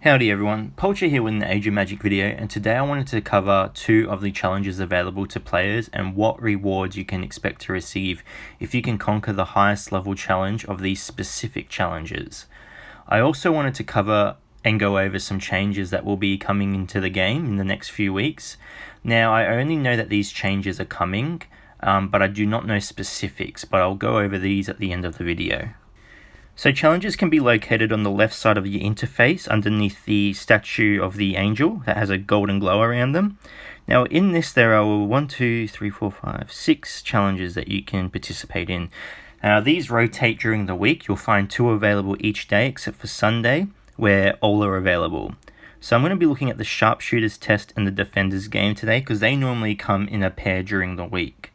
Howdy everyone, Poacher here with an Age of Magic video, and today I wanted to cover two of the challenges available to players and what rewards you can expect to receive if you can conquer the highest level challenge of these specific challenges. I also wanted to cover and go over some changes that will be coming into the game in the next few weeks. Now I only know that these changes are coming, but I do not know specifics, but I'll go over these at the end of the video. So challenges can be located on the left side of your interface underneath the statue of the angel that has a golden glow around them. Now in this there are 6 challenges that you can participate in. These rotate during the week. You'll find 2 available each day except for Sunday where all are available. So I'm going to be looking at the Sharpshooter's test and the Defender's game today because they normally come in a pair during the week.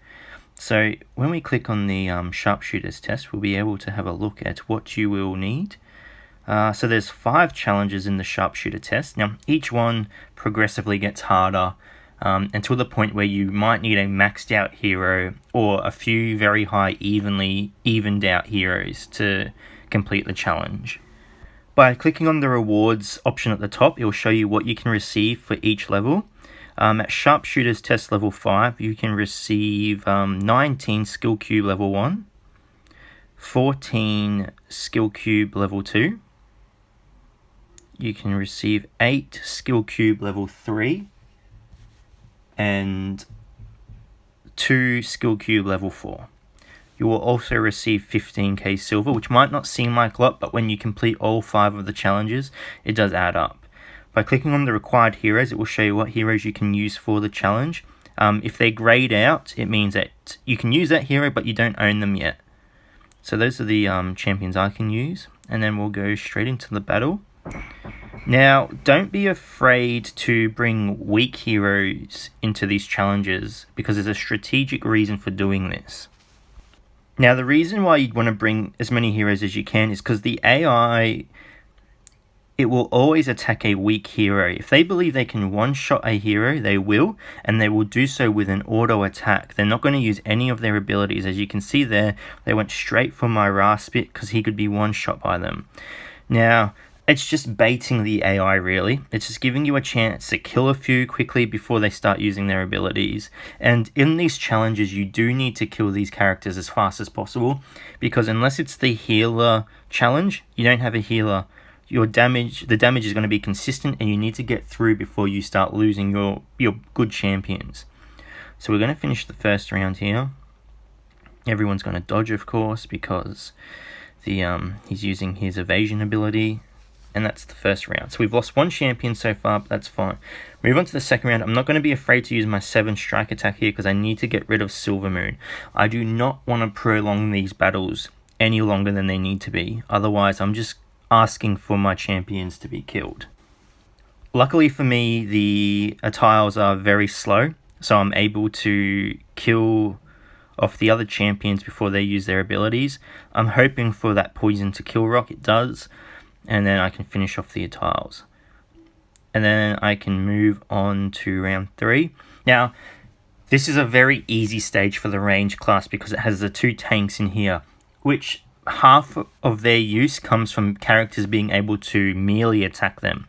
So when we click on the Sharpshooter's test, we'll be able to have a look at what you will need. So there's 5 challenges in the Sharpshooter test. Now each one progressively gets harder until the point where you might need a maxed out hero or a few very high evened out heroes to complete the challenge. By clicking on the rewards option at the top, it will show you what you can receive for each level. At Sharpshooter's test level 5, you can receive 19 skill cube level 1, 14 skill cube level 2, you can receive 8 skill cube level 3, and 2 skill cube level 4. You will also receive 15k silver, which might not seem like a lot, but when you complete all 5 of the challenges, it does add up. By clicking on the required heroes, it will show you what heroes you can use for the challenge. If they're grayed out, it means that you can use that hero, but you don't own them yet. So those are the champions I can use. And then we'll go straight into the battle. Now, don't be afraid to bring weak heroes into these challenges, because there's a strategic reason for doing this. Now, the reason why you'd want to bring as many heroes as you can is because the AI... it will always attack a weak hero. If they believe they can one-shot a hero, they will, and they will do so with an auto attack. They're not going to use any of their abilities. As you can see there, they went straight for my Raspit because he could be one-shot by them. Now, it's just baiting the AI really. It's just giving you a chance to kill a few quickly before they start using their abilities. And in these challenges, you do need to kill these characters as fast as possible, because unless it's the healer challenge, you don't have a healer. The damage is going to be consistent, and you need to get through before you start losing your good champions. So we're going to finish the first round here. Everyone's going to dodge, of course, because he's using his evasion ability, and that's the first round. So we've lost 1 champion so far, but that's fine. Move on to the second round. I'm not going to be afraid to use my 7 strike attack here because I need to get rid of Silver Moon. I do not want to prolong these battles any longer than they need to be. Otherwise, I'm just asking for my champions to be killed. Luckily for me, the tiles are very slow, so I'm able to kill off the other champions before they use their abilities. I'm hoping for that poison to kill rock. It does, and then I can finish off the tiles. And then I can move on to round 3. Now, this is a very easy stage for the range class because it has the 2 tanks in here, which half of their use comes from characters being able to melee attack them.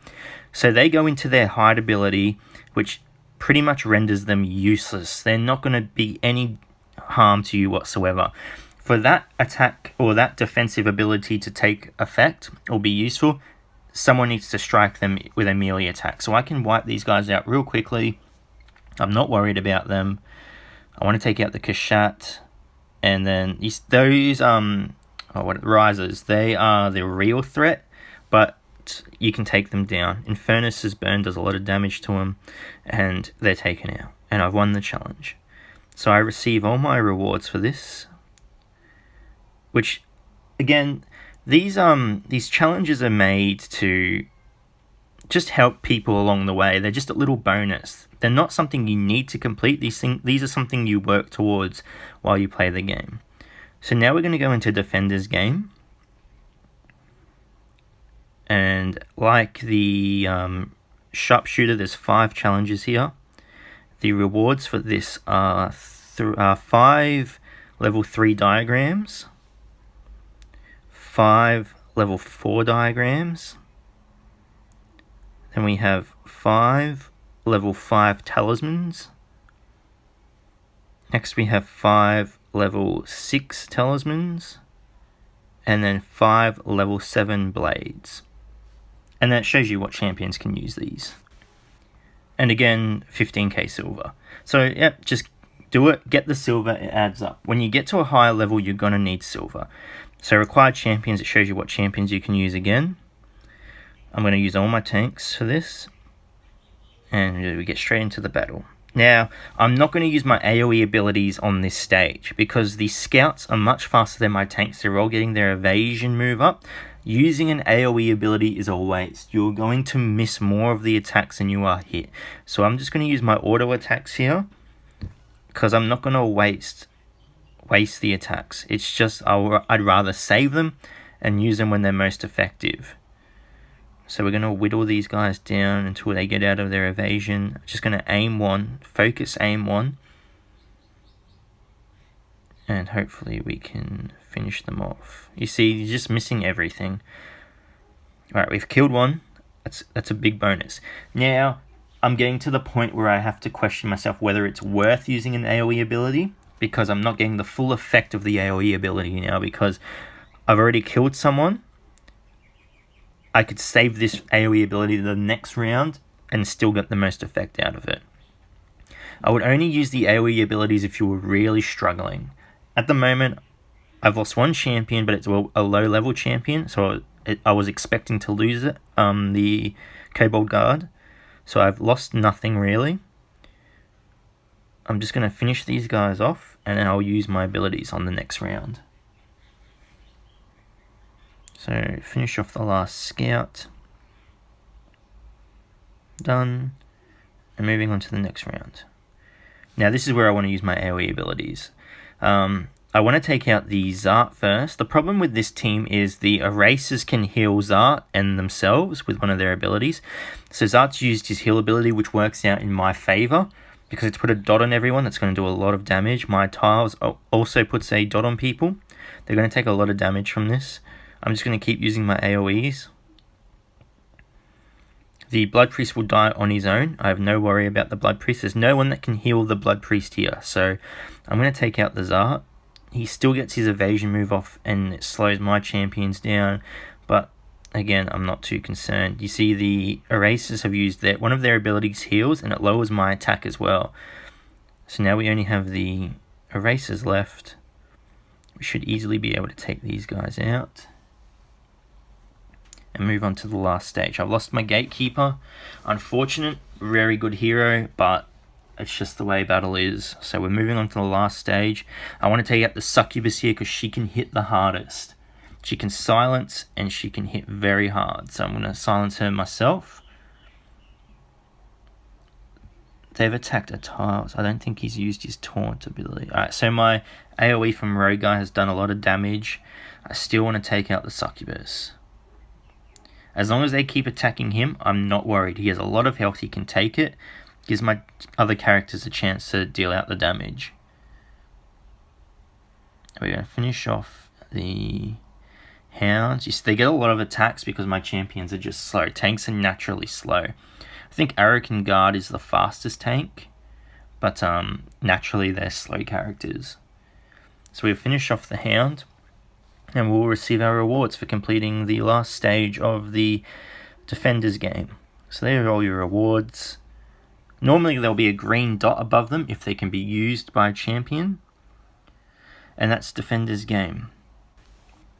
So they go into their hide ability, which pretty much renders them useless. They're not going to be any harm to you whatsoever. For that attack or that defensive ability to take effect or be useful, someone needs to strike them with a melee attack. So I can wipe these guys out real quickly. I'm not worried about them. I want to take out the Kashat, and then those risers, they are the real threat, but you can take them down. Infernus's burn does a lot of damage to them, and they're taken out, and I've won the challenge. So I receive all my rewards for this, which again, these challenges are made to just help people along the way. They're just a little bonus. They're not something you need to complete. These are something you work towards while you play the game. So now we're going to go into Defender's game. And like the Sharpshooter, there's 5 challenges here. The rewards for this are 5 level 3 diagrams, 5 level 4 diagrams, Then we have 5 level 5 talismans. Next we have 5 level 6 talismans. And then 5 level 7 blades. And that shows you what champions can use these. And again, 15k silver. So yeah, just do it, get the silver, it adds up. When you get to a higher level, you're going to need silver. So required champions, it shows you what champions you can use again. I'm going to use all my tanks for this. And we get straight into the battle. Now, I'm not going to use my AoE abilities on this stage because the scouts are much faster than my tanks. They're all getting their evasion move up. Using an AoE ability is a waste. You're going to miss more of the attacks than you are hit. So I'm just going to use my auto attacks here because I'm not going to waste the attacks. It's just I'd rather save them and use them when they're most effective. So we're going to whittle these guys down until they get out of their evasion. I'm just going to aim one, focus aim one. And hopefully we can finish them off. You see, you're just missing everything. Alright, we've killed one. That's a big bonus. Now, I'm getting to the point where I have to question myself whether it's worth using an AoE ability. Because I'm not getting the full effect of the AoE ability now. Because I've already killed someone. I could save this AoE ability to the next round and still get the most effect out of it. I would only use the AoE abilities if you were really struggling. At the moment, I've lost one champion, but it's a low level champion, so I was expecting to lose it, the Kobold Guard. So I've lost nothing really. I'm just going to finish these guys off, and then I'll use my abilities on the next round. So finish off the last scout. Done. And moving on to the next round. Now this is where I want to use my AoE abilities. I want to take out the Zart first. The problem with this team is the erasers can heal Zart and themselves with one of their abilities. So Zart's used his heal ability, which works out in my favor because it's put a dot on everyone. That's going to do a lot of damage. My tiles also puts a dot on people. They're going to take a lot of damage from this. I'm just going to keep using my AoEs. The Blood Priest will die on his own. I have no worry about the Blood Priest. There's no one that can heal the Blood Priest here. So I'm going to take out the Zart. He still gets his evasion move off and it slows my champions down. But again, I'm not too concerned. You see the erasers have used one of their abilities heals and it lowers my attack as well. So now we only have the erasers left. We should easily be able to take these guys out. And move on to the last stage. I've lost my Gatekeeper. Unfortunate, very good hero, but it's just the way battle is. So we're moving on to the last stage. I want to take out the Succubus here because she can hit the hardest. She can silence and she can hit very hard. So I'm going to silence her myself. They've attacked a tile, so I don't think he's used his taunt ability. Alright, so my AoE from Rogue Guy has done a lot of damage. I still want to take out the Succubus. As long as they keep attacking him, I'm not worried. He has a lot of health, he can take it. Gives my other characters a chance to deal out the damage. We're going to finish off the Hounds. You see, they get a lot of attacks because my champions are just slow. Tanks are naturally slow. I think Arakan Guard is the fastest tank, but naturally they're slow characters. So we'll finish off the Hound. And we'll receive our rewards for completing the last stage of the Defender's game. So there are all your rewards. Normally there'll be a green dot above them if they can be used by a champion. And that's Defender's game.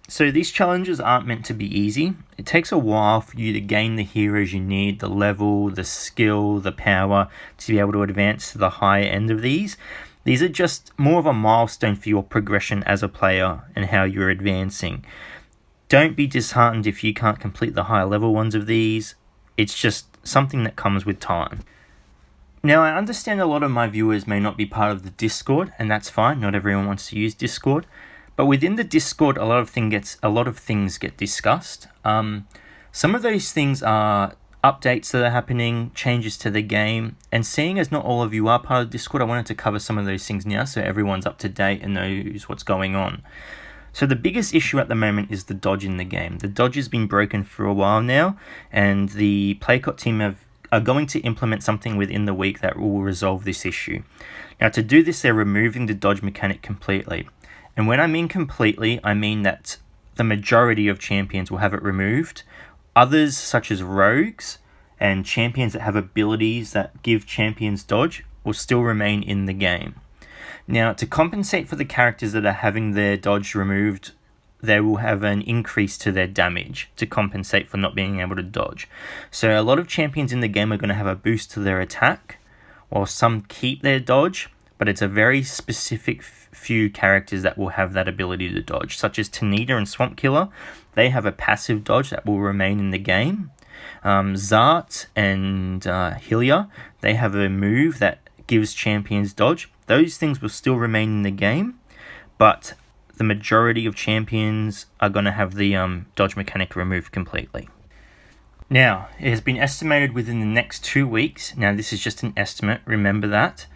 So these challenges aren't meant to be easy. It takes a while for you to gain the heroes you need, the level, the skill, the power to be able to advance to the higher end of these. These are just more of a milestone for your progression as a player and how you're advancing. Don't be disheartened if you can't complete the higher level ones of these. It's just something that comes with time. Now, I understand a lot of my viewers may not be part of the Discord, and that's fine. Not everyone wants to use Discord. But within the Discord, a lot of things get discussed. Some of those things are updates that are happening, changes to the game, and seeing as not all of you are part of Discord, I wanted to cover some of those things now so everyone's up to date and knows what's going on. So the biggest issue at the moment is the dodge in the game. The dodge has been broken for a while now, and the Playcott team are going to implement something within the week that will resolve this issue. Now, to do this, they're removing the dodge mechanic completely. And when I mean completely, I mean that the majority of champions will have it removed. Others, such as rogues and champions that have abilities that give champions dodge, will still remain in the game. Now, to compensate for the characters that are having their dodge removed, they will have an increase to their damage to compensate for not being able to dodge. So a lot of champions in the game are going to have a boost to their attack, while some keep their dodge, but it's a very specific few characters that will have that ability to dodge, such as Tanita and Swamp Killer. They have a passive dodge that will remain in the game. Zart and Hylia, they have a move that gives champions dodge. Those things will still remain in the game, but the majority of champions are going to have the dodge mechanic removed completely. Now, it has been estimated within the next 2 weeks. Now, this is just an estimate, remember that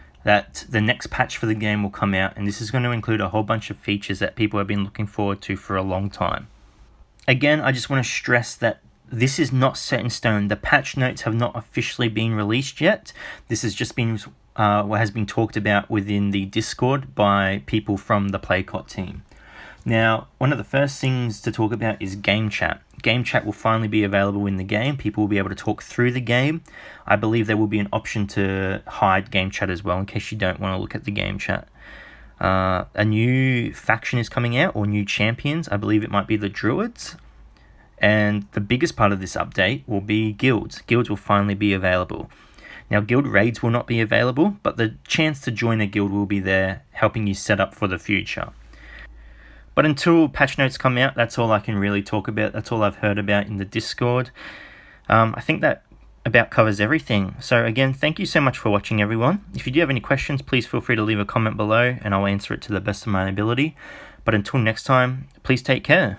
the next patch for the game will come out, and this is going to include a whole bunch of features that people have been looking forward to for a long time. Again, I just want to stress that this is not set in stone. The patch notes have not officially been released yet. This has just been what has been talked about within the Discord by people from the Playcott team. Now, one of the first things to talk about is game chat. Game chat will finally be available in the game. People will be able to talk through the game. I believe there will be an option to hide game chat as well in case you don't want to look at the game chat. A new faction is coming out, or new champions. I believe it might be the Druids. And the biggest part of this update will be guilds. Guilds will finally be available. Now, guild raids will not be available, but the chance to join a guild will be there, helping you set up for the future. But until patch notes come out, that's all I can really talk about. That's all I've heard about in the Discord. I think that about covers everything. So again, thank you so much for watching, everyone. If you do have any questions, please feel free to leave a comment below, and I'll answer it to the best of my ability. But until next time, please take care.